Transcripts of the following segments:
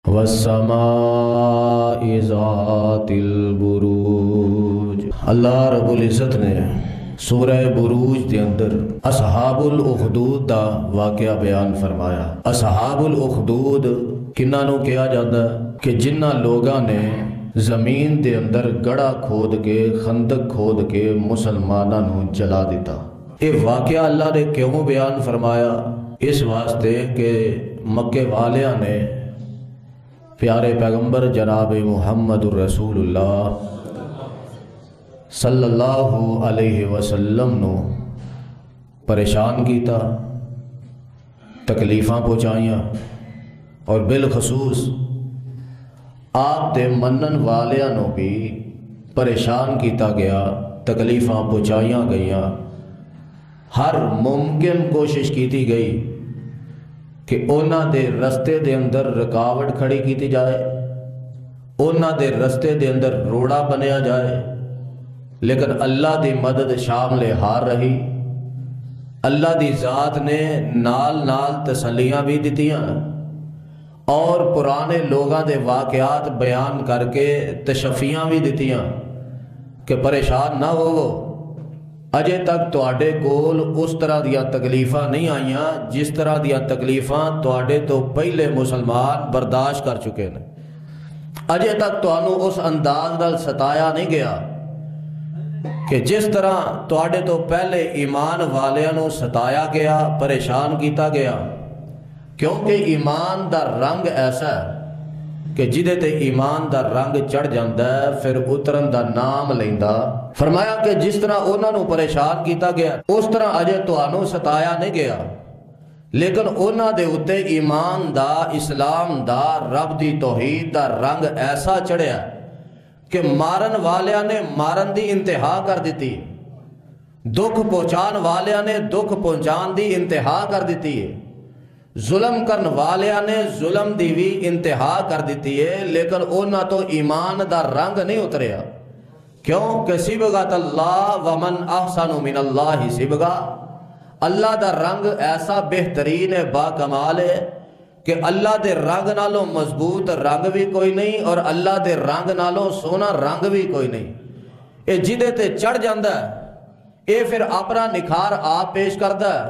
والسماء ذات البروج۔ اللہ رب العزت نے سورہ بروج دے اندر اصحاب الاخدود دا واقعہ بیان فرمایا۔ اصحاب الاخدود کنہاں نوں کہا جاتا ہے کہ جنہاں لوگاں نے زمین دے اندر گڑھا کھود کے خندق کھود کے مسلماناں نوں جلا دیتا۔ یہ واقعہ اللہ نے کیوں بیان فرمایا؟ اس واسطے کہ مکے والیاں نے پیارے پیغمبر جناب محمد الرسول اللہ صلی اللہ علیہ وسلم نو پریشان کیتا، تکلیفاں پہنچائیاں، اور بالخصوص آپ دے منن والیاں نو بھی پریشان کیتا گیا، تکلیفاں پہنچائیاں گئیاں۔ ہر ممکن کوشش کیتی گئی کہ اونا دے رستے دے اندر رکاوٹ کھڑی کیتی جائے، اونا دے رستے دے اندر روڑا بنیا جائے، لیکن اللہ دی مدد شامل ہار رہی۔ اللہ دی ذات نے نال نال تسلیاں بھی دتیاں اور پرانے لوگاں دے واقعات بیان کر کے تشفیاں بھی دتیاں کہ پریشان نہ ہو، اجے تک تواڈے کول اس طرح دیا تکلیفاں نہیں آئیاں جس طرح دیا تکلیفاں تواڈے تو پہلے مسلمان برداشت کر چکے ہیں۔ اجے تک تانوں اس انداز نال ستایا نہیں گیا کہ جس طرح تواڈے تو پہلے ایمان والیاں نوں ستایا گیا، پریشان کیتا گیا، کیونکہ ایمان دا رنگ ایسا ہے کہ جدے تے ایمان دا رنگ چڑھ جاندہ ہے پھر اترن دا نام لیندا۔ فرمایا کہ جس طرح انہاں نوں پریشان کیتا گیا اس طرح اجے تانوں ستایا نہیں گیا، لیکن انہاں دے اتے ایمان دا، اسلام دا، رب دی توحید دا رنگ ایسا چڑھیا کہ مارن والیاں نے مارن دی انتہا کر دیتی، دکھ پہنچان والیاں نے دکھ پہنچان دی انتہا کر دیتی ہے، ظلم کرن والیاں نے ظلم دی بھی انتہا کر دیتی ہے، لیکن اونا تو ایمان دا رنگ نہیں اتریا۔ کیوں کہ صبغۃ اللہ ومن احسن من اللہ صبغہ، اللہ دا رنگ ایسا بہترین ہے، با کمال ہے کہ اللہ دے رنگ نالوں مضبوط رنگ بھی کوئی نہیں اور اللہ دے رنگ نالوں سونا رنگ بھی کوئی نہیں۔ اے جدے تے چڑھ جاندہ ہے، اے پھر اپنا نکھار آپ پیش کردہ ہے،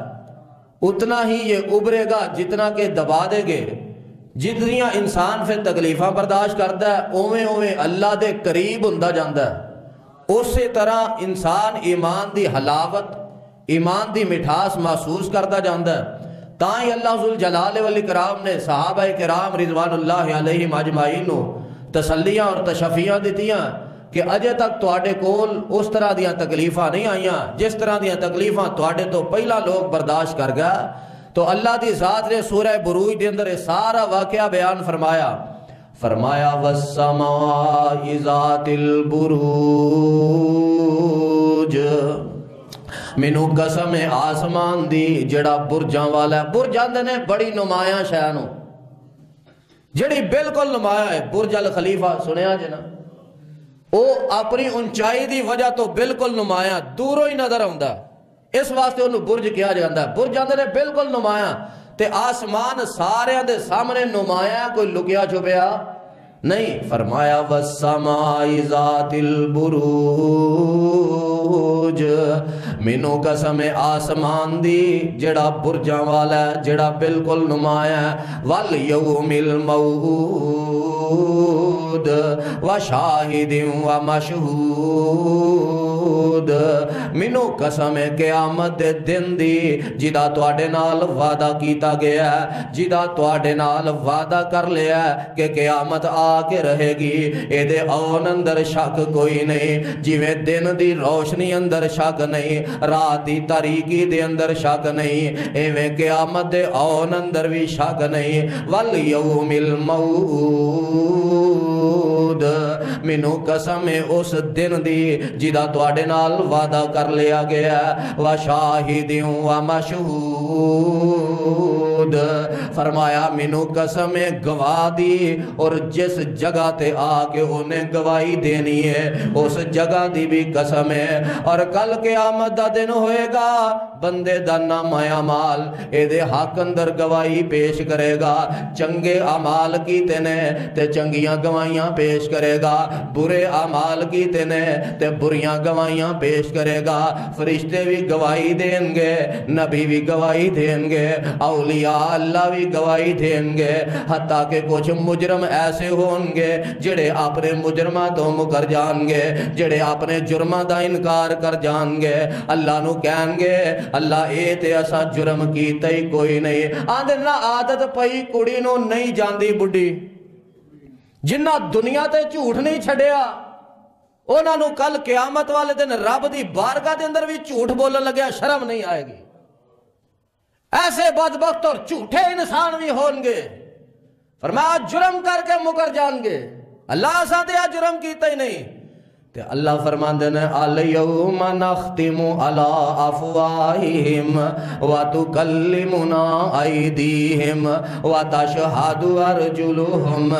اتنا ہی یہ ابھرے گا جتنا کہ دبا دے گے۔ جتنیاں انسان پھر تکلیفاں برداشت کرتا ہے اویں اویں اللہ دے قریب ہوندا جاندا ہے۔ اسی طرح انسان ایمان دی حلاوت، ایمان دی مٹھاس محسوس کرتا جاندا ہے۔ تاں ہی اللہ ذوالجلال والاکرام نے صحابہ کرام رضوان اللہ علیہم اجمعین نو تسلیاں اور تشفیاں دتیاں کہ اجے تک تواڈے کول اس طرح دیاں تکلیفاں نہیں آئیاں جس طرح دیاں تکلیفاں تواڈے تو پہلا لوگ برداشت کر گیا۔ تو اللہ دی ذات نے سورہ بروج دے اندر سارا واقعہ بیان فرمایا۔ فرمایا والسماء ذات البروج، مینوں قسم آسمان دی جڑا برجاں والا ہے۔ برج آندے نے بڑی نمایاں شے نوں، جڑی بالکل نمایاں ہے۔ برج الخلیفہ سنیا جنا، او اپنی اونچائی دی وجہ تو بالکل نمایاں دوروں ہی نظر آندا، اس واسطے انہوں برج کیا جاتا ہے۔ برج آندے نے بالکل نمایاں، تے آسمان سارے دے سامنے نمایاں، کوئی لکیا چھپیا نہیں۔ فرمایا والسماء ذات البروج، مینو قسم آسمان دی جڑا برجاں والا ہے، جڑا بالکل نمایاں ہے، والیوم الموعود وشاہد ومشہود، مینو قسم قیامت دے دن دی جدا تواڈے نال وعدہ کیتا گیا ہے، جدا تواڈے نال وعدہ کر لیا ہے کہ قیامت آ کے رہے گی، اے دے آن اندر شک کوئی نہیں۔ جویں دن دی روشنی اندر شک نہیں، رات دی تاریکی دے اندر شک نہیں، ایویں قیامت دے آن اندر بھی شک نہیں۔ والیوم الموعود، مینو قسم اس دن دی جدا تواڈے نال وعدہ کر لیا گیا، وشاہد ومشہود، فرمایا مینوں قسم گواہ دی اور جس جگہ تے آ کے انہیں گواہی دینی ہے اس جگہ دی بھی قسم ہے، اور کل قیامت دا دن ہوئے گا بندے دا نامہ اعمال اے دے حق اندر گواہی پیش کرے گا، چنگے اعمال کیتے نے تے چنگیاں گواہیاں پیش کرے گا، برے اعمال کیتے نے تے بریاں گواہیاں پیش کرے گا، فرشتے بھی گواہی دیں گے، نبی بھی گواہی دیں گے، اولیاء اللہ بھی گواہی دیں گے، حتیٰ کہ کچھ مجرم ایسے ہوں گے جڑے اپنے مجرمہ تو مکر جان گے، جڑے اپنے جرمہ دا انکار کر جان گے، اللہ نو کہیں گے اللہ اے تے اسا جرم کیتا ہی کوئی نہیں، آندے نہ عادت پئی کڑی نو نہیں جاندی بڈی، جنہ دنیا تے جھوٹ نہیں چھڑیا انہاں نو کل قیامت والے دن رب دی بارگاہ دے اندر بھی جھوٹ بولن لگیا شرم نہیں آئے گی۔ ایسے بدبخت اور جھوٹے انسان بھی ہون گے، فرمایا جرم کر کے مکر جان گے، اللہ ساتھ یا جرم کیتا ہی نہیں، تے اللہ فرماندے نے الیوم نختم علی افواہہم وتکلمنا ایدیہم وتشہد ارجلہم،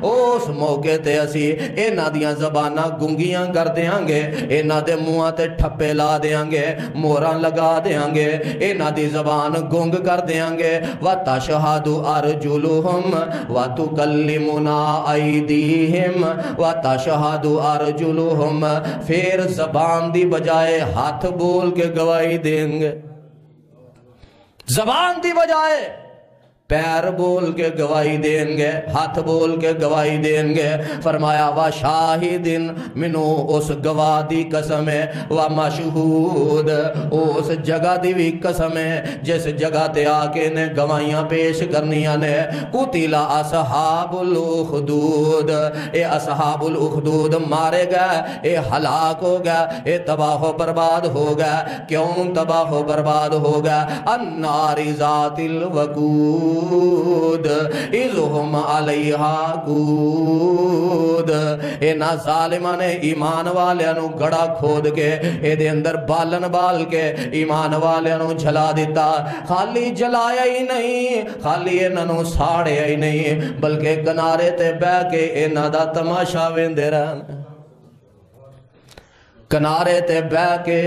اس موقع تے اسی انہاں دیاں زباناں گنگیاں کر دیاں گے، انہاں دے منہاں تے ٹھپے لا دیاں گے، موراں لگا دیاں گے، انہاں دی زبان گنگ کر دیاں گے، وتشہد ارجلہم وتکلمنا ایدیہم وتشہد ارجلہم، پھر زبان دی بجائے ہاتھ بول کے گواہی دیں گے، زبان دی بجائے پیر بول کے گواہی دیں گے، ہاتھ بول کے گواہی دیں گے، فرمایا وَشَاهِدٍ مِنُو اس گواہ دی قسم ہے، وَمَشْهُودٍ اس جگہ دی بھی قسم ہے جس جگہ تے آکے نے گواہیاں پیش کرنیاں نے، قُتِلَ أَصْحَابُ الْأُخْدُودِ اے اصحاب الأخدود مارے گئے، اے ہلاک ہو گئے، اے تباہ و برباد ہو گئے، کیوں تباہ و برباد ہو گئے؟ النَّارِ ذَاتِ الْوَقُودِ اِذْهُمْ عَلَيْهَا قُودٌ، انہاں ظالمہ نے ایمان والیاں نو گڑا کھود کے اے دے اندر بالن بال کے ایمان والیاں نو جھلا دیتا، خالی جلایا ہی نہیں، خالی انہاں نو ساڑیا ہی نہیں، بلکہ کنارے تے بہ کے انہاں دا تماشا ویندے رہن، کنارے تے بہ کے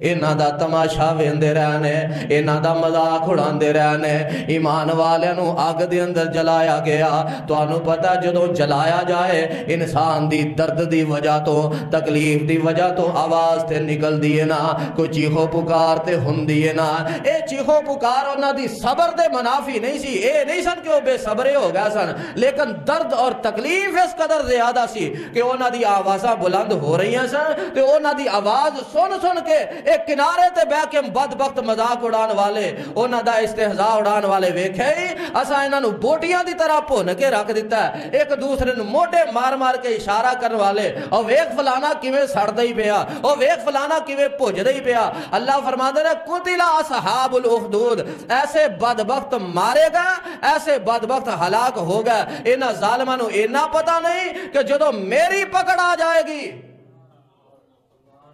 انہاں دا تماشا ویندے رہنے، انہاں دا مذاق اڑاندے رہنے، ایمان والے نو آگ دے اندر جلایا گیا، تو انہوں پتہ جدو جلایا جائے انسان دی درد دی وجہ تو تکلیف دی وجہ تو آواز تے نکل دیئے نا، کوئی چیخو پکار تے ہن دیئے نا، اے چیخو پکار انہاں دی صبر دے منافی نہیں سی، اے نہیں سن کہ وہ بے صبرے ہو گیا سن، لیکن درد اور تکلیف اس قدر زیادہ سی کہ انہاں دی آوازہ بلند ہو رہی ہیں سن، کہ انہاں دی آواز سن کے ایک کنارے تے بے کے بدبخت مذاق اڑان والے انہاں دا استہزاء اڑان والے ویکھے ہی اسا انہاں نو بوٹیاں دی طرح بھون کے رکھ دیتا ہے، ایک دوسرے نو موٹے مار مار کے اشارہ کرنے والے، اور ویکھ فلانا کیویں سڑدا ہی پیا، اور ویکھ فلانا کیویں بھجدا ہی پیا۔ اللہ فرماندے نے قتل اصحاب الاخدود، ایسے بدبخت مارے گا، ایسے بدبخت ہلاک ہو گئے، انہاں ظالماں نو اتنا پتہ نہیں کہ جدو میری پکڑ آ جائے گی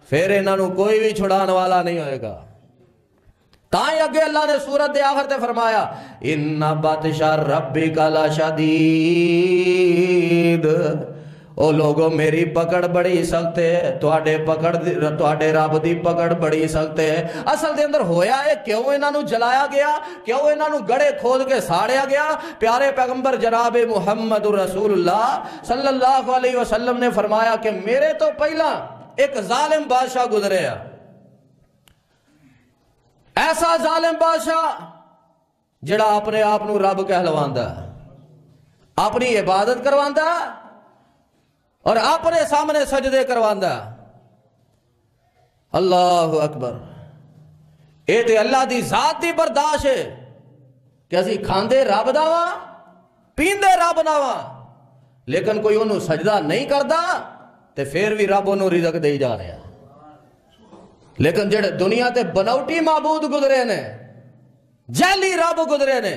پھر انہاں نو کوئی بھی چھڑان والا نہیں ہوئے گا۔ تائیں اگے اللہ نے سورت دے آخر تے فرمایا اِنَّ بَطْشَ رَبِّكَ لَشَدِيدٌ، او لوگوں میری پکڑ بڑی سخت ہے، تواڈے رب دی پکڑ بڑی سخت ہے۔ اصل دے اندر ہویا ہے کیوں انہاں نو جلایا گیا، کیوں انہاں نو گڑے کھود کے ساڑیا گیا؟ پیارے پیغمبر جناب محمد رسول اللہ صلی اللہ علیہ وسلم نے فرمایا کہ میرے تو پہلا ایک ظالم بادشاہ گزرے ہے، ایسا ظالم بادشاہ جڑا اپنے آپ نو رب کہلواندا، اپنی عبادت کرواندا اور اپنے سامنے سجدے کرواندا۔ اللہ اکبر، اے تے اللہ دی ذات دی برداشت ہے کہ اسی کھاندے رب دا وا، پیندے رب دا وا، لیکن کوئی انہوں سجدہ نہیں کردا تے پھر بھی رب انہوں رزق دے جا رہا۔ لیکن جڑے دنیا تے بناوٹی معبود گزرے نے، جعلی رب گزرے نے،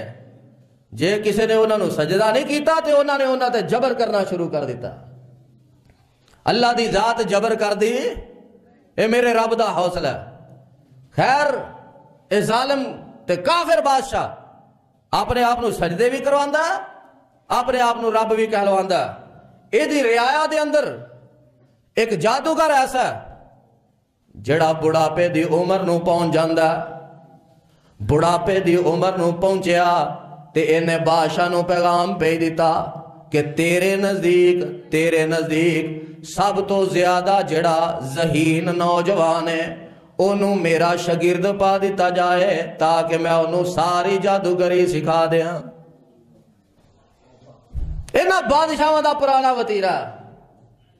جے کسی نے انہوں سجدہ نہیں کیتا تے انہوں نے انہوں تے جبر کرنا شروع کر دیتا۔ اللہ دی ذات جبر کر دی، اے میرے رب دا حوصلہ ہے۔ خیر اے ظالم تے کافر بادشاہ اپنے آپ نو سجدے بھی کرواندہ اپنے آپ نو رب بھی کہلواندہ ایدی رعایا دے اندر ایک جادوگر ایسا جڑا بڑھاپے دی عمر نو پہنچ جاندہ بڑھاپے دی عمر نو پہنچیا تے انہیں بادشاہ نو پیغام پہ دیتا کہ تیرے نزدیک سب تو زیادہ جڑا ذہین نوجوان ہے انہوں میرا شاگرد پا دیتا جائے تاکہ میں انہوں ساری جادوگری سکھا دیا۔ انہاں بادشاہوں دا پرانا وطیرہ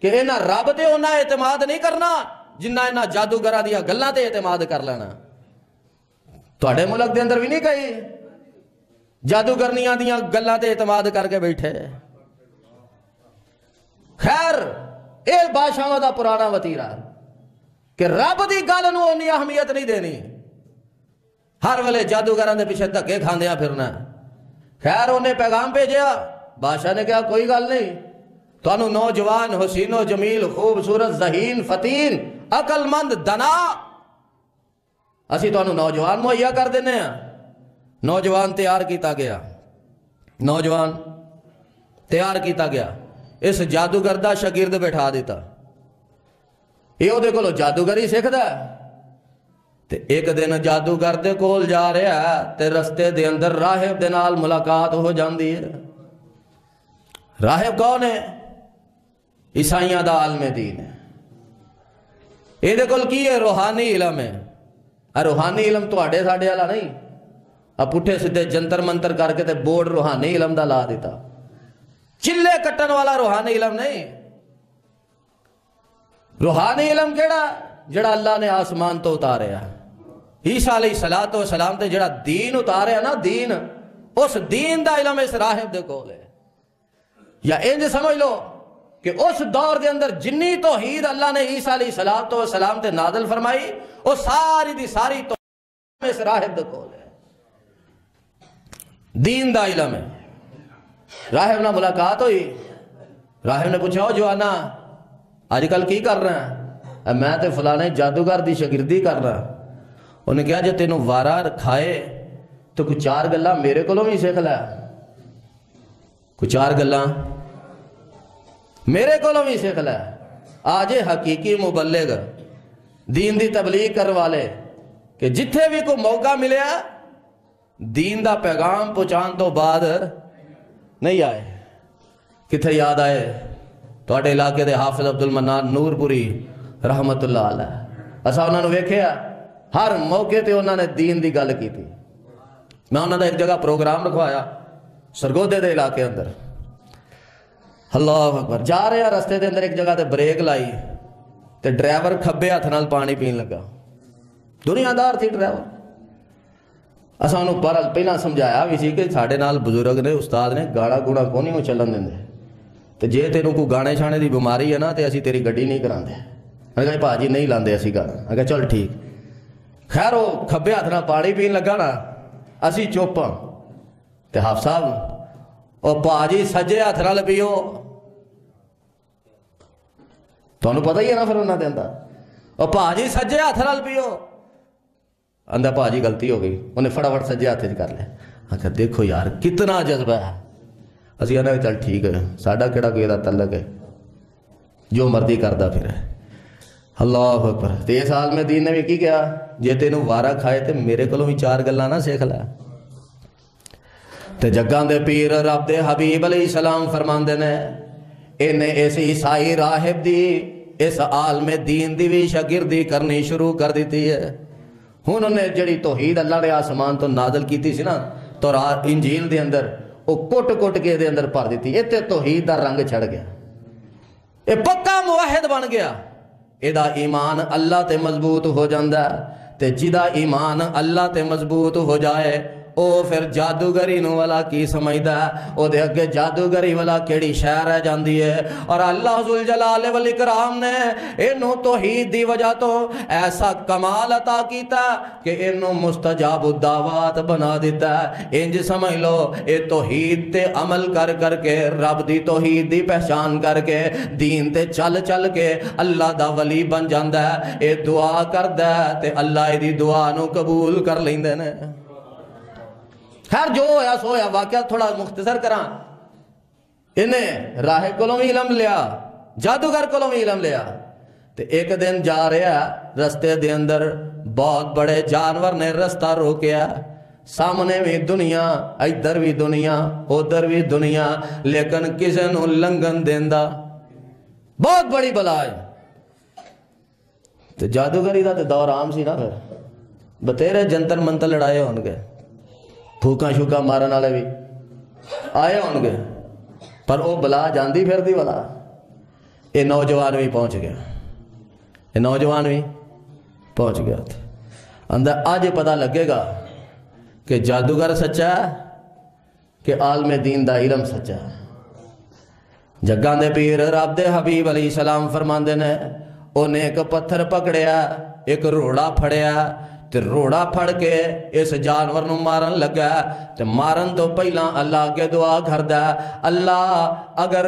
کہ انہاں رب تے انہاں اعتماد نہیں کرنا جنہاں انہاں جادوگرہ دیا گلاں تے اعتماد کر لینا۔ توڑے ملک دے اندر بھی نہیں کہی جادوگرنیاں دیا گلاں تے اعتماد کر کے بیٹھے۔ خیر اے بادشاہوں دا پرانا وطیرہ کہ رب دی گل نو اونی اہمیت نہیں دینی، ہر ویلے جادوگران دے پیچھے دھکے کھاندیاں پھرنا۔ خیر انہیں پیغام بھیجیا، بادشاہ نے کہا کوئی گل نہیں، تانوں نوجوان حسین و جمیل خوبصورت ذہین فتین عقل مند دنا اسی تانوں نوجوان مہیا کر دینے ہیں۔ نوجوان تیار کیتا گیا، نوجوان تیار کیتا گیا، اس جادوگر دا شاگرد بیٹھا دیتا، یہ او دے کولو جادوگری سکھدا ہے۔ تے ایک دن جادوگر دے کول جا رہا ہے تے رستے دے اندر راہب دے نال ملاقات ہو جاندی ہے۔ راہب کون ہے؟ عیسائیاں دا عالم دین ہے۔ یہ دے کول کی ہے؟ روحانی علم ہے۔ روحانی علم تو اڈے ساڑے والا نہیں، اب پٹھے سدھے جنتر منتر کر کے تے بورڈ روحانی علم دا لا دیتا، چلے کٹن والا روحانی علم نہیں۔ روحانی علم کیڑا؟ جڑا اللہ نے آسمان تو اتاریا، عیسیٰ علیہ السلام تے جڑا دین اتاریا نا، دین، اس دین دا علم اس راہب دے کول ہے۔ یا انج سمجھ لو کہ اس دور دے اندر جنی توحید اللہ نے عیسیٰ علیہ السلام تے نازل فرمائی، وہ ساری دی ساری توحید اس راہب دے کول ہے، دین دا علم ہے۔ راہب نہ ملاقات ہوئی، راہب نے پوچھا جوانا آج کل کی کر رہا ہے؟ میں تے فلانے جادوگر دی شاگردی کر رہا۔ انہیں کہا جے تینوں وارا کھائے تو کچھ چار گلاں میرے کولوں بھی سیکھ لے، کچھ چار گلاں میرے کولوں بھی سیکھ لے۔ آج حقیقی مبلغ دین دی تبلیغ کر والے کہ جتھے بھی کوئی موقع ملیا دین دا پیغام پہنچان تو بعد نہیں آئے۔ کتھے یاد آئے؟ توڑے علاقے دے حافظ عبدالمنان نور پوری رحمت اللہ علیہ، اسا انہوں نے ویکھیا ہر موقع تے انہوں نے دین دی گل کی تھی۔ میں انہوں نے ایک جگہ پروگرام رکھوایا سرگودے دے علاقے اندر، اللہ اکبر، جا رہے ہیں رستے دے اندر ایک جگہ تے بریک لائی تے ڈرائیور کھبے ہاتھ نال پانی پین لگا، دنیا دار تھی ڈرائیور۔ اسا انہوں پر پہلا سمجھایا بھی سی کہ ساڑھے نال بزرگ نے استاد نے گاڑا گوڑا کونی ہوں چلن دیں دے، تو جے تینوں کو گانے شانے دی بیماری ہے نا تے اسی تیری گڈی نہیں کران دے۔ میں کہا پاجی نہیں لاندے اسی گانا، میں کہا چل ٹھیک۔ خیر وہ کھبے ہاتھ نال پانی پین لگا نا، اسی چوپاں تے حافظ صاحب او پاجی سجے ہاتھ نال پیو، تو انہوں پتہ ہی ہے نا پھر انہوں نے دیندہ، او پاجی سجے ہاتھ نال پیو، اندھا پاجی غلطی ہو گئی، انہیں فٹافٹ سجے ہاتھ کر لے۔ میں کہا دیکھو یار کتنا جذبہ ہے، اسی کہنا چل ٹھیک ہے، ساڈا کیڑا کوئی دا تعلق ہے، جو مرضی کردہ پھر ہے۔ اللہ اکبر۔ تے اس حال میں دین نے بھی کی کیا؟ جے تینوں وارا کھائے تے میرے کولوں بھی چار گلاں نہ سیکھ لے۔ تے جگاں دے پیر رب دے حبیب علیہ السلام فرماندے نے انہیں اس عیسائی راہب دی اس عالم دین دی بھی شاگردی کرنی شروع کر دیتی ہے۔ انہوں نے جڑی توحید اللہ نے آسمان تو نازل کیتی سی نا تورات انجیل دے اندر، وہ کٹ کٹ کے دے اندر پڑھ دیتی، یہ تے توحید دا رنگ چھڑ گیا، یہ پکا موحد بن گیا۔ ایدہ ایمان اللہ تے مضبوط ہو جاندہ ہے، تے جدہ ایمان اللہ تے مضبوط ہو جائے او پھر جادوگری نو والا کی سمجھدا ہے، او دے اگے جادوگری والا کیڑی شے رہ جاندی ہے۔ اور اللہ ذوالجلال والاکرام نے انہوں توحید دی وجہ تو ایسا کمال عطا کیتا کہ انہوں مستجاب الدعوات بنا دیتا ہے۔ انج سمجھ لو اے توحید تے عمل کر کر کے رب دی توحید دی پہچان کر کے دین تے چل چل کے اللہ دا ولی بن جاندا ہے۔ اے دعا کردا ہے تے اللہ دی دعا نو قبول کر لیندے نے۔ خیر جو ہویا سو ہویا، واقعہ تھوڑا مختصر کراں، انہیں راہب کولوں بھی علم لیا، جادوگر کولوں بھی علم لیا، تے ایک دن جا رہا رستے دے اندر بہت بڑے جانور نے رستہ روکیا، سامنے بھی دنیا، ادھر بھی دنیا، ادھر بھی دنیا، لیکن کسے نو لنگن دیندا، بہت بڑی بلا ہے۔ تو جادوگری دا تے دور عام سی نا، پھر بتیرے جنتر منتر لڑائے ہون گے، پھوکاں شوکاں مارن والے بھی آئے ہون گے، پر وہ بلا جاندی پھر دی بلا۔ یہ نوجوان بھی پہنچ گیا، یہ نوجوان بھی پہنچ گیا تھا اندر۔ آج پتہ لگے گا کہ جادوگر سچا ہے کہ عالم دین دا علم سچا ہے۔ جگاں دے پیر رب دے حبیب علیہ السلام فرماندے نے، انہیں ایک پتھر پکڑیا، ایک روڑا پھڑیا، تے روڑا پھڑ کے اس جانور نو مارن لگا، تے مارن تو پہلا اللہ کے دعا کردا، اللہ اگر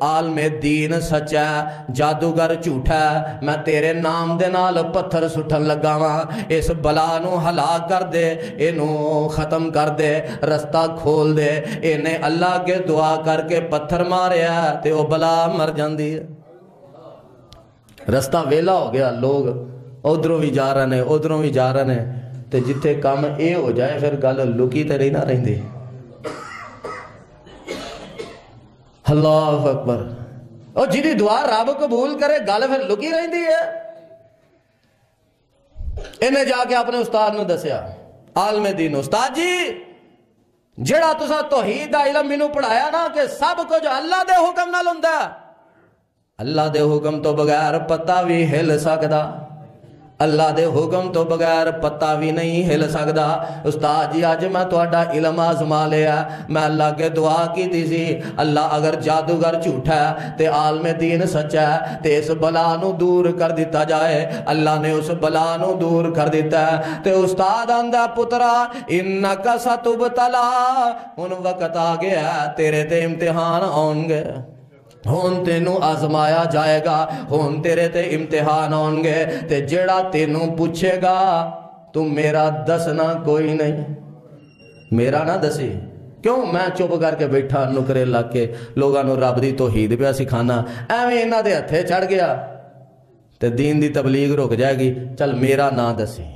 عالم دین سچا ہے، جادوگر جھوٹا ہے، میں تیرے نام دے نال پتھر سٹھن لگا ہاں، اس بلا نو ہلاک کر دے، اینو ختم کر دے، رستہ کھول دے۔ انہیں اللہ کے دعا کر کے پتھر ماریا تے وہ بلا مر جاندی ہے۔ رستہ ویلا ہو گیا، لوگ ادھروں بھی جا رہے ہیں، ادھروں بھی جا رہے ہیں، تے جتھے کام اے ہو جائے پھر گل لکی تے نہیں نہ رہندی۔ اللہ اکبر۔ اور جی دعا رب قبول کرے گل پھر لکی رہندی ہے۔ انہیں جا کے اپنے استاد نے دسیا، عالم دین، استاد جی جڑا تسا توحید دا علم مینوں پڑھایا نا کہ سب کچھ اللہ دے حکم نال ہوندا، اللہ دے حکم تو بغیر پتہ بھی ہل سکدا، اللہ دے حکم تو بغیر پتہ بھی نہیں ہل سکدا۔ استاد جی آج میں تہاڈا علم آزما لیا، میں اللہ کے دعا کی تھی سی، اللہ اگر جادوگر جھوٹا ہے تے عالم دین سچا ہے تے اس بلا نو دور کر دیتا جائے۔ اللہ نے اس بلا نو دور کر دیتا ہے۔ تے استاد آندا پترا انکا ستبتلا، ان وقت آ گیا تیرے تے امتحان آن گے، ہون تینوں آزمایا جائے گا، ہون تیرے تے امتحان ہون گے، تے جیڑا تینوں پوچھے گا تو میرا دسنا کوئی نہیں، میرا نہ دسی۔ کیوں میں چپ کر کے بیٹھا نکرے لگ کے لوگاں نو رب دی توحید پہ سکھانا، ایویں انہاں دے ہتھے چڑھ گیا تے دین دی تبلیغ رک جائے گی، چل میرا نہ دسی۔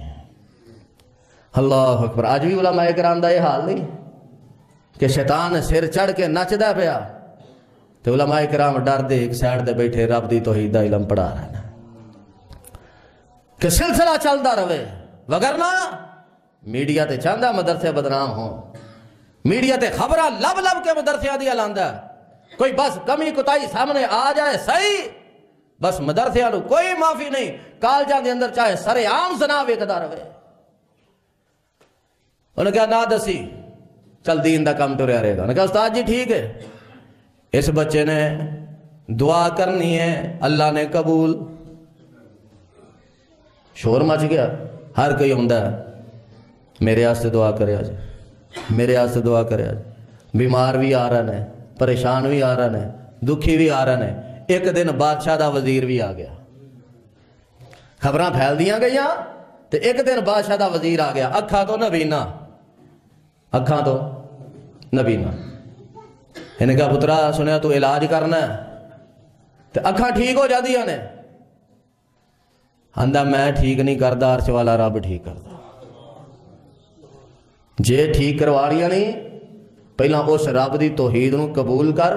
اللہ اکبر۔ آج بھی علماء کرام دا یہ حال نہیں کہ شیطان سر چڑھ کے نچدا پیا تو علماء کرام ڈر دے ایک سائڈ دے بیٹھے رب دی توحید دا علم پڑھا رہے ہیں کہ سلسلہ چلدا رہے، وگرنہ میڈیا تے چاہندا مدرسے بدنام ہوں، میڈیا تے خبرہ لب لب کے مدرسے دی لاندا، کوئی بس کمی کوتاہی سامنے آ جائے صحیح، بس مدرسے نو کوئی معافی نہیں، کالجاں دے اندر چاہے سر عام زنا ویکھدا رہے۔ انہوں نے کہا نہ دسی، چل دین دا کام ٹریا رہے گا۔ انہوں نے کہا استاد جی ٹھیک ہے، اس بچے نے دعا کرنی ہے، اللہ نے قبول۔ شور مچ گیا، ہر کوئی ہوندا ہے میرے واسطے دعا کرے آج، میرے واسطے دعا کرے آج۔ بیمار بھی آ رہے ہیں، پریشان بھی آ رہے ہیں، دکھی بھی آ رہے ہیں۔ ایک دن بادشاہ دا وزیر بھی آ گیا، خبراں پھیل دیاں گئیاں تے ایک دن بادشاہ دا وزیر آ گیا، اکھاں تو نبینا، اکھاں تو نبینا۔ انہیں کہا پترا سنیا تو علاج کرنا ہے تو اکھاں ٹھیک ہو جاتی ہیں، آندا میں ٹھیک نہیں کردا، عرش والا رب ٹھیک کردا۔ جے ٹھیک کرواڑیاں نہیں، پہلا اس رب دی توحید نو قبول کر،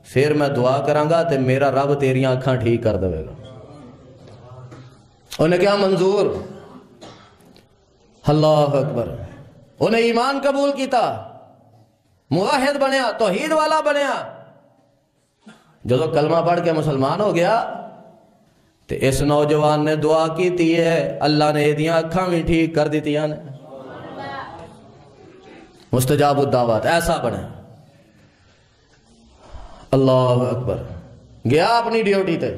پھر میں دعا کرانگا تے میرا رب تیریاں اکھاں ٹھیک کر دے گا۔ انہیں کہا منظور۔ اللہ اکبر۔ انہیں ایمان قبول کیتا، موحد بنیا، توحید والا بنیا۔ جدو کلمہ پڑھ کے مسلمان ہو گیا تو اس نوجوان نے دعا کیتی ہے، اللہ نے ایدیاں اکھاں بھی ٹھیک کر دیتیاں نے۔ مستجاب الدعوات ایسا بنے۔ اللہ اکبر۔ گیا اپنی ڈیوٹی تے،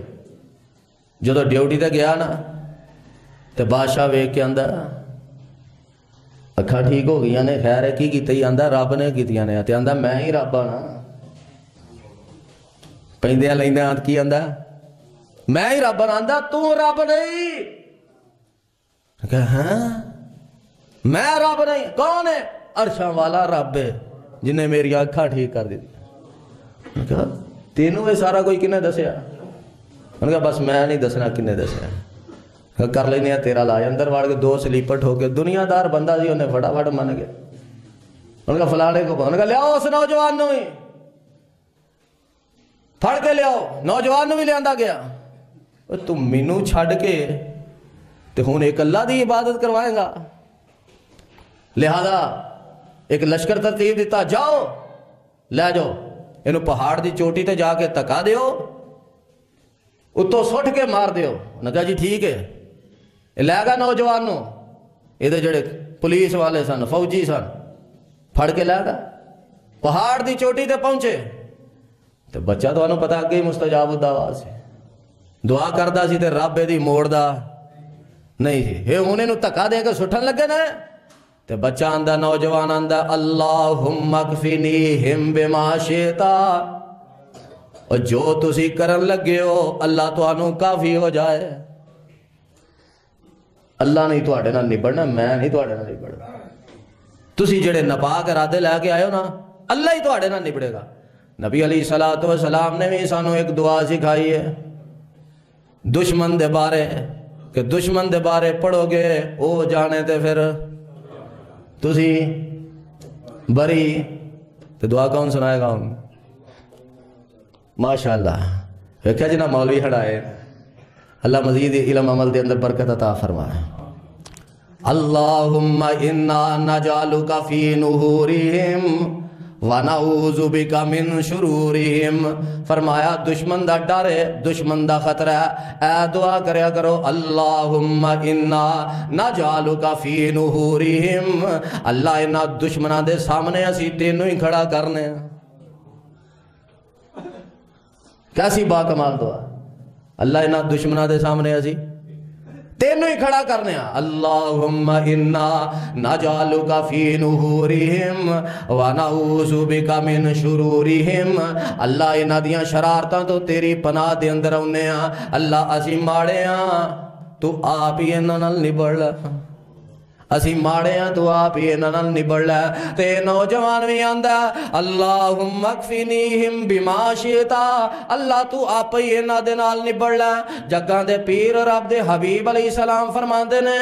جدو ڈیوٹی تے گیا نا تو بادشاہ ویکھ کے اندر اکھاں ٹھیک ہو گئی نے، خیر ہے کی کیتے ہی آندا رب نے کیتیاں نے، تے آندا میں ہی رب آنا، پیندیاں لیندیاں کی آندا میں ہی رب آنا، آندا تو رب نہیں۔ کہ ہاں میں رب نہیں، کون ہے؟ عرشاں والا رب ہے جنہیں میری اکھاں ٹھیک کر دی. کہا تینوں یہ سارا کوئی کنے دسیا؟ انہوں نے کہا بس میں نہیں دسنا کنے دسیا. کر لینے تیرا لاج. اندر وڑ کے 2 سلیپر ٹھو کے دنیا دار بندہ سی انہیں فٹافٹ من گیا. انہوں نے کہا فلانے کو انہوں نے کہا لیاؤ اس نوجوان نو ہی پھڑ کے لیاؤ. نوجوان نو بھی لے آندا گیا. تم مینوں چھڈ کے تے ہن ایک اللہ دی عبادت کروائے گا؟ لہذا ایک لشکر ترتیب دیتا جاؤ لے جاؤ انہوں پہاڑ دی چوٹی تے جا کے تکا دیو اتوں سٹ کے مار دیو. انہوں نے کہا جی ٹھیک ہے. لے گا نوجوان نو یہ جڑے پولیس والے سن فوجی سن پھڑ کے لے گا پہاڑ دی چوٹی تے پہنچے تو بچہ تو انہوں پتا کہ مستجاب الدعوات سے دعا کردہ سی تے رب دی موڑ دا نہیں سی. یہ انہیں نو تکا دے کے سٹھن لگے نا تے بچہ آندہ نوجوان آندہ اللہم اکفنیہم بما شئتا اور جو تسی کرن لگے ہو اللہ تو انہوں کافی ہو جائے. اللہ نہیں تو آڑے نہ نبڑنا میں نہیں تو آڑے نہ نبڑنا. تسی جڑے نپاک ارادے لے کے آئے ہو نا اللہ ہی تو آڑے نہ نبڑے گا. نبی علیہ السلام نے بھی سانوں ایک دعا سکھائی ہے دشمن دے بارے کہ دشمن دے بارے پڑھو گے او جانے تے پھر تسی بری. تو دعا کون سنائے گا ہم؟ ماشاءاللہ ویکھیا جنا مولوی ہڑائے. اللہ مزید علم عمل دے اندر برکت عطا فرمائے. اللہم انا نجعلک فی نحورہم وَنَعُوذُ بِكَ مِن شُرُورِهِمْ. فرمایا دشمن دا ڈر ہے دشمن دا خطرہ ہے اے دعا کریا کرو اللہم انا نجعلک فی نحورہم. اللہ انہا دشمنہ دے سامنے اسی تینوں ہی کھڑا کرنے. کیسی با کمال دعا. اللہ انہا دشمنہ دے سامنے اسی تینوں ہی کھڑا کرنے. اللہم انا نجعلک فی نحورہم ونعوذ بک من شرورہم. اللہ انہاں دیاں شرارتاں تو تیری پناہ دے اندر آنے ہاں. اللہ اسی ماڑے ہاں تو آپ ہی انہاں نال نبڑ لے. اسی ماڑے ہاں تو آپ ہی انہاں نال نبڑ لے. تے نوجوان بھی آندہ اللہم اکفنیہم بما شئتا. اللہ تو آپ ہی انہاں دے نال نبڑ لے. جگاں دے پیر رب دے حبیب علیہ السلام فرماندے نے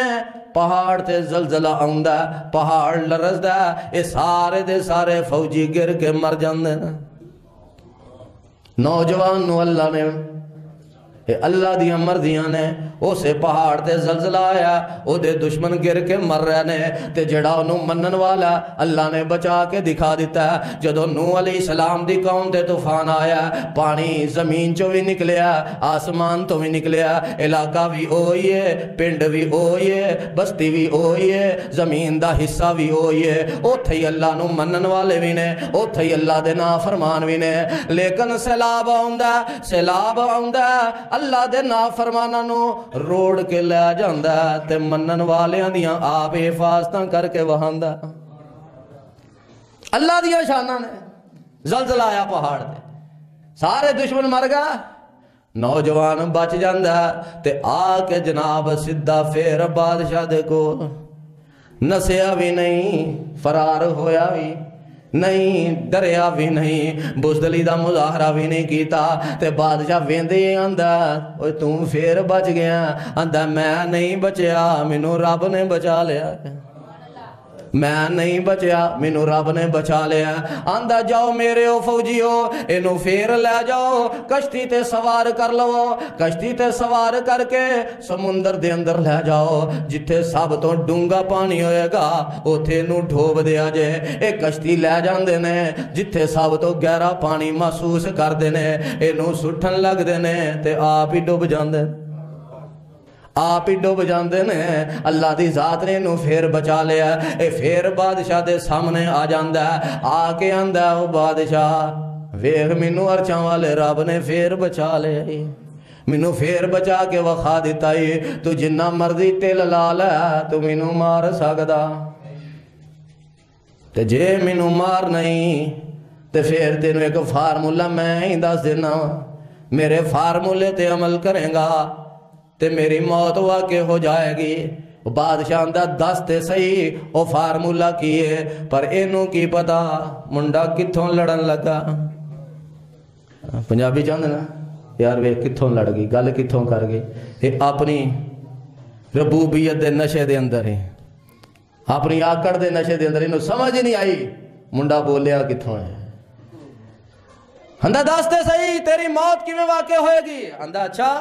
پہاڑ تے زلزلہ آندہ پہاڑ لرز دا اے سارے دے سارے فوجی گر کے مر جاندے نا. نوجوان نو اللہ نے اللہ دیاں مردیاں نے اسے پہاڑ تے زلزلہ آیا او دے دشمن گر کے مر رہے نے تے جڑا انہوں منن والا اللہ نے بچا کے دکھا دیتا ہے. جدو نوح علیہ السلام دی قوم تے طوفان آیا پانی زمین چو بھی نکلیا آسمان تو بھی نکلیا علاقہ بھی ہوئی ہے پنڈ بھی ہوئی ہے بستی بھی ہوئی ہے زمین دا حصہ بھی ہوئی ہے. او تھئی اللہ نو منن والے بھی نے او تھئی اللہ دے نافرمان بھی نے. لیکن سیلاب آؤندہ اللہ دے نافرماناں نو روڑ کے لے جاندہ تے منن والیاں دیاں آپ حفاظتاں کر کے وہاندہ. اللہ دیاں شانہ نے زلزلہ آیا پہاڑ تے سارے دشمن مر گا نوجوان بچ جاندہ تے آ کے جناب سدھا پھر بادشاہ دے کو نسیا بھی نہیں فرار ہویا بھی نہیں ڈریا بھی نہیں بزدلی دا مظاہرہ بھی نہیں کیتا. تے بادشاہ ویندے آندہ اوہ تم پھر بچ گیا. آندہ میں نہیں بچیا مینوں رب نے بچا لیا. میں نہیں بچیا مینوں رب نے بچا لیا. آندہ جاؤ میرے او فوجیو انہوں پھر لے جاؤ کشتی تے سوار کر لو. کشتی تے سوار کر کے سمندر دے اندر لے جاؤ جتھے سب تو ڈونگا پانی ہوئے گا اوتھے نو ڈھوب دیا جے. ایک کشتی لے جان دینے جتھے سب تو گہرا پانی محسوس کر دینے انہوں سٹھن لگ دینے تے آپ ہی ڈوب جان دینے آپ ہی ڈوب جاندے نے. اللہ دی ذات نے انہوں پھر بچا لیا. اے پھر بادشاہ دے سامنے آ جاندہ آ کے آندہ او بادشاہ ویخ مینوں عرشاں والے رب نے پھر بچا لیا مینوں پھر بچا کے وخا دیتا ہے. تو جنہ مرضی تل لا لے تو مینوں مار سکدا تے جے مینوں مار نہیں تے پھر تینوں ایک فارمولہ میں ہی دس دینا میرے فارمولے تے عمل کریں گا تے میری موت واقع ہو جائے گی. بادشاہ دا دس تے صحیح او فارمولا کی ہے، پر اینوں کی پتا منڈا کتھوں لڑن لگا۔ پنجابی چاہتے نا یار وے کتھوں لڑ گئی، گل کتھوں کر گئی، یہ اپنی ربوبیت دے نشے دے اندر ہے، اپنی آکڑ دے نشے دے اندر، انہوں سمجھ نہیں آئی منڈا بولیا کتھوں ہے۔ اندھا دس تے صحیح تیری موت کی میں واقع ہوئے گی۔ اندھا اچھا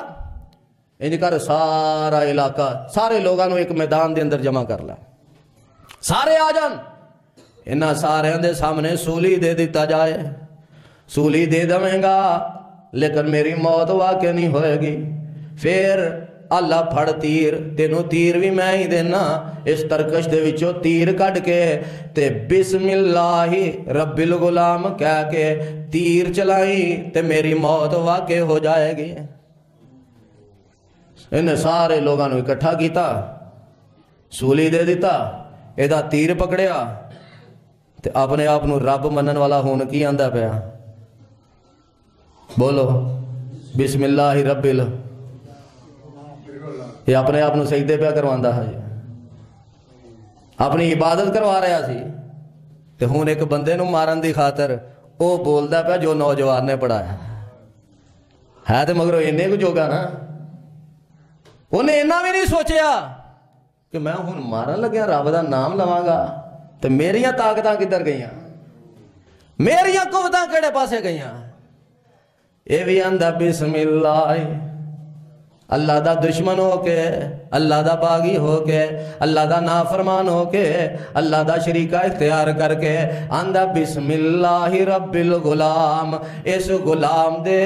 ان کر سارا علاقہ سارے لوگاں ایک میدان دے اندر جمع کر لا، سارے آ جان، انہاں سارے دے سامنے سولی دے دیتا جائے، سولی دے دویں گا لیکن میری موت واقع نہیں ہوئے گی۔ پھر اللہ پھڑ تیر، تینوں تیر بھی میں ہی دینا، اس ترکش دے وچوں تیر کٹ کے تے بسم اللہ رب الغلام کہہ کے تیر چلائی تے میری موت واقع ہو جائے گی۔ انہیں سارے لوگاں نے اکٹھا کیتا، سولی دے دیتا، ایدہ تیر پکڑیا تے اپنے آپ نو رب منن والا ہون کی آندہ پیا، بولو بسم اللہ رب یہ اپنے آپ نو سجدے پہ کرواندہ ہے، اپنی عبادت کروا رہا سی تے ہون ایک بندے نو مارن دی خاطر او بولدا پیا جو نوجوان نے پڑھایا ہے تے مگر انہیں کو جوگا نا، انہیں انہا بھی نہیں سوچیا کہ میں ہون مارن لگیا رب دا نام لواں گا تے میریاں طاقتاں کدھر گئیاں، میریاں قوتاں کیڑے پاسے گئیاں۔ اے بھی اندھا بسم اللہ، اللہ دا دشمن ہو کے، اللہ دا باغی ہو کے، اللہ دا نافرمان ہو کے، اللہ دا شریکہ اختیار کر کے آندہ بسم اللہ رب الغلام، اس غلام دے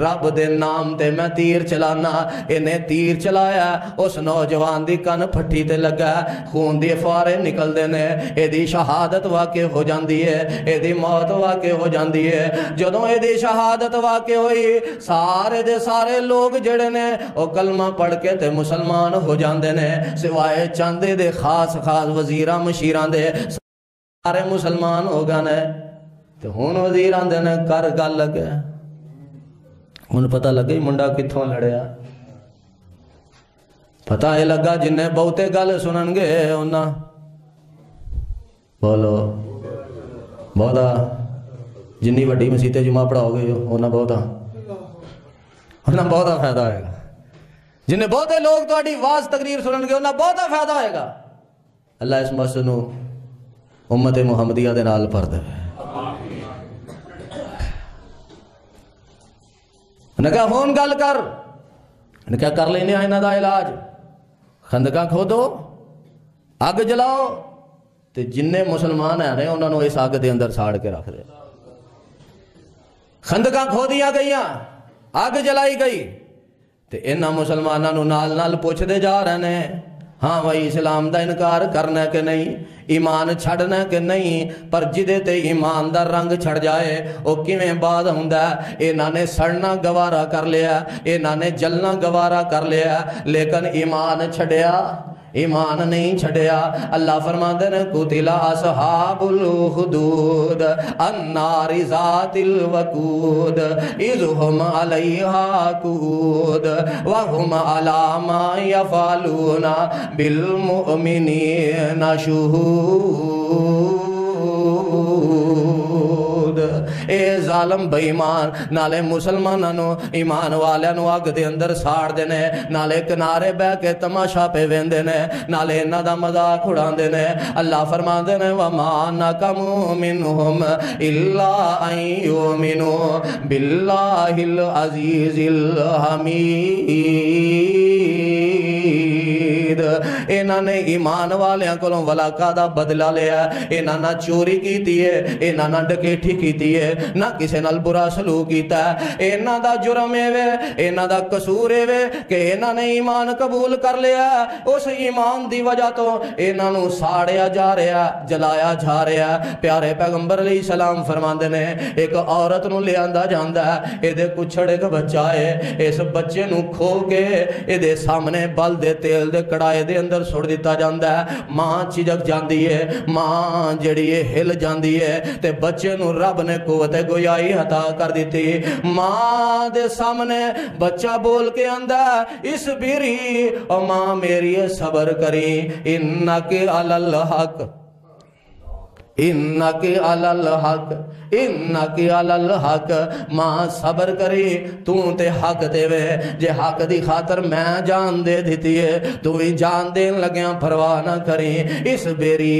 رب دے نام تے میں تیر چلانا۔ انہیں تیر چلایا، اس نوجوان دی کن پھٹی تے لگا، خون دی فوارے نکل دینے، اے دی شہادت واقع ہو جاندی ہے، اے دی موت واقع ہو جاندی ہے۔ جدوں اے دی شہادت واقع ہوئی، سارے دے سارے لوگ جڑے نے کلمہ پڑھ کے تے مسلمان ہو جاندے نے، سوائے چاندے دے خاص وزیرہ مشیران دے سارے مسلمان ہو گئے نے۔ تے ہون وزیران دے نے کر گل لگے، ہون پتہ لگے منڈا کتھوں لڑیا، پتہ ہے لگا جنہیں بہتے گل سنن گے انہاں بولو بہتا جنی وڈی مسیطے جمعہ پڑھاؤ گے انہاں بہتا فائدہ آئے گا، جنہیں بہتے لوگ تو اڈی واز تقریر سنن گے انہاں بہتا فائدہ ہوئے گا۔ اللہ اس مسئلہ امت محمدیہ دے نال پر دے۔ انہیں کہا ہون گل کر، انہیں کہا کر لینے آئینہ دا علاج، خندقہ کھودو، آگ جلاؤ، تے جننے مسلمان ہیں انہوں نے اس آگ دے اندر ساڑ کے رکھ دے۔ خندقہ کھودیا گئیاں، آگ جلائی گئی، تے انہاں مسلمانوں نال نال پوچھ دے جا رہے ہیں ہاں بھائی اسلام دا انکار کرنا کہ نہیں، ایمان چھڑنا کہ نہیں، پر جدے تے ایمان دا رنگ چھڑ جائے او کیویں بعد ہوندا ہے۔ انہاں نے سڑنا گوارا کر لیا، انہاں نے جلنا گوارا کر لیا، لیکن ایمان چھڑیا، ایمان نہیں چھڑیا۔ اللہ فرماتے ہیں قتل اصحاب الخدود النار ذات الوقود اذ هم علیہا قعود وهم علی ما یفعلون بالمؤمنین شہود۔ اے ظالم بے ایمان نالے مسلمانوں ایمان والوں آگ دے اندر ساڑ دینے، نالے کنارے بے کے تماشا پہ وین دینے، نالے انہاں دا مذاق اڑان دینے۔ اللہ فرمان دینے وَمَا نَقَمُوا مِنْهُمْ إِلَّا أَن يُؤْمِنُوا بِاللَّهِ الْعَزِيزِ الْحَمِيدِ۔ انہاں نے ایمان والیاں کولوں ولاقہ دا بدلہ لیا، انہاں نہ چوری کیتی ہے، انہاں نہ ڈکیٹھی کیتی ہے، نہ کسی نال برا سلوک کیتا ہے۔ انہاں دا جرم ہے، انہاں دا قصور ہے کہ انہاں نے ایمان قبول کر لیا، اس ایمان دی وجہ تو انہاں نو ساڑیا جا رہا، جلایا جا رہا۔ پیارے پیغمبر علیہ السلام فرماندے نے ایک عورت نو لے آندا جاندا ہے، اے دے کچھڑ ایک بچہ ہے، اس بچے نو کھو کے اے دے سامنے بل دے تیل دے کڑائے دے اندر سڑ دیتا جاندہ ہے، ماں چجک جاندی ہے، ماں جڑی ہل جاندی ہے، تے بچے نو رب نے قوت گویائی عطا کر دیتی۔ ماں دے سامنے بچہ بول کے آندہ اس بیری او ماں میری صبر کری، انکی علی الحق، انکی علی الحق، انکی علی الحق، ماں صبر کری، تو تے حق دے وے، جے حق دی خاطر میں جان دے دیتی ہے تو ہی جان دین لگیاں پرواہ نہ کری، اس بیری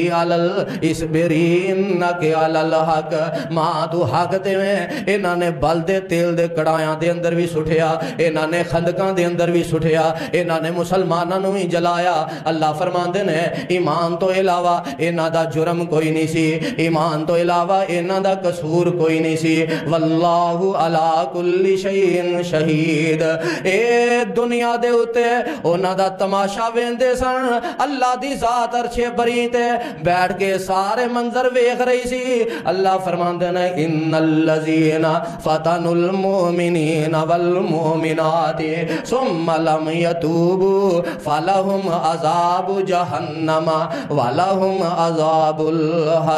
انکی علی الحق، ماں تو حق دے وے۔ انہاں نے بل دے تیل دے کڑایاں دے اندر بھی سٹھیا، انہاں نے خندقاں دے اندر بھی سٹھیا، انہاں نے مسلماناں نو ہی جلایا۔ اللہ فرماندے نے ایمان تو علاوہ انہاں دا جرم کوئی نہیں سی، ایمان تو علاوہ انہاں دا قصور کوئی نہیں سی، واللہ علی کل شیء شہید۔ اے دنیا دے اتے انہاں دا تماشا ویندے سن، اللہ دی ذات عرش بری تے بیٹھ کے سارے منظر ویکھ رہی سی۔ اللہ فرماندے نے ان الذین فتنوا المؤمنین والمؤمنات ثم لم یتوبوا فلہم عذاب جہنم ولہم عذاب الحریق۔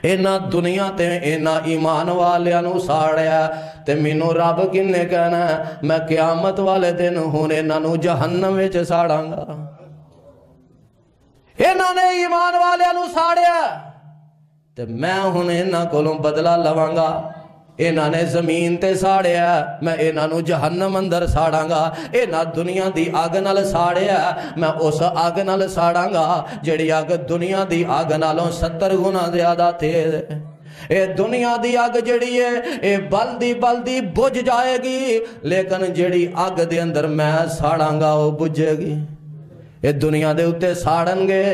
اینا دنیا تے اینا ایمان والیاں ساڑیا تے مینوں رب کنے کہنا ہے میں قیامت والے دن ہوں انہاں جہنم وچ ساڑاں گا۔ انہاں نے ایمان والیاں ساڑیا تے میں ہوں انہاں کولوں بدلہ لواں گا، انہاں نے زمین تے ساڑیا میں انہاں جہنم اندر ساڑاں گا۔ انہاں دنیا دی آگ نال ساڑیا میں اس آگ نال ساڑاں گا جڑی آگ دنیا دی آگ نالوں 70 گنا زیادہ تیز ہے۔ اے دنیا دی آگ جڑی ہے اے بلدی بجھ جائے گی، لیکن جڑی آگ دے اندر میں ساڑاں گا وہ بجھے گی۔ اے دنیا دے اتے ساڑن گے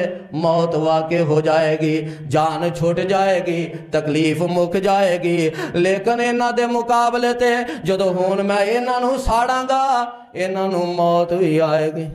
موت واقع ہو جائے گی، جان چھوٹ جائے گی، تکلیف مک جائے گی، لیکن انہاں دے مقابلے تے جدو ہون میں انہاں ساڑاں گا انہاں موت بھی آئے گی،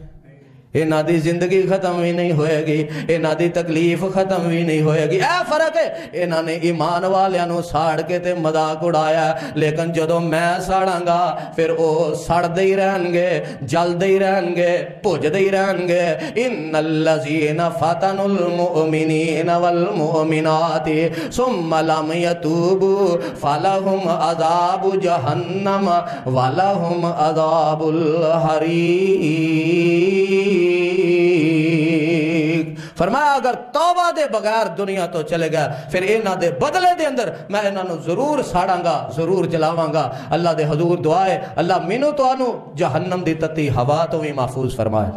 انہاں دی زندگی ختم بھی نہیں ہوئے گی، انہاں دی تکلیف ختم بھی نہیں ہوئے گی۔ اے فرق ہے، انہاں نے ایمان والیاں ساڑ کے تے مذاق اڑایا، لیکن جدو میں ساڑاں گا پھر او سڑ دے ہی رہن گے، جل دے ہی رہن گے، پوج دے ہی رہن گے۔ ان الذین فتنوا المؤمنین والمؤمنات ثم لم یتوبوا فلہم عذاب جہنم ولہم عذاب الحریق۔ فرمایا اگر توبہ دے بغیر دنیا تو چلے گا پھر انہاں دے بدلے دے اندر میں انہاں ضرور ساڑاں گا، ضرور جلاواں گا۔ اللہ دے حضور دعائے اللہ مینوں تو آنو جہنم دی تتی ہوا تو بھی محفوظ فرمائے۔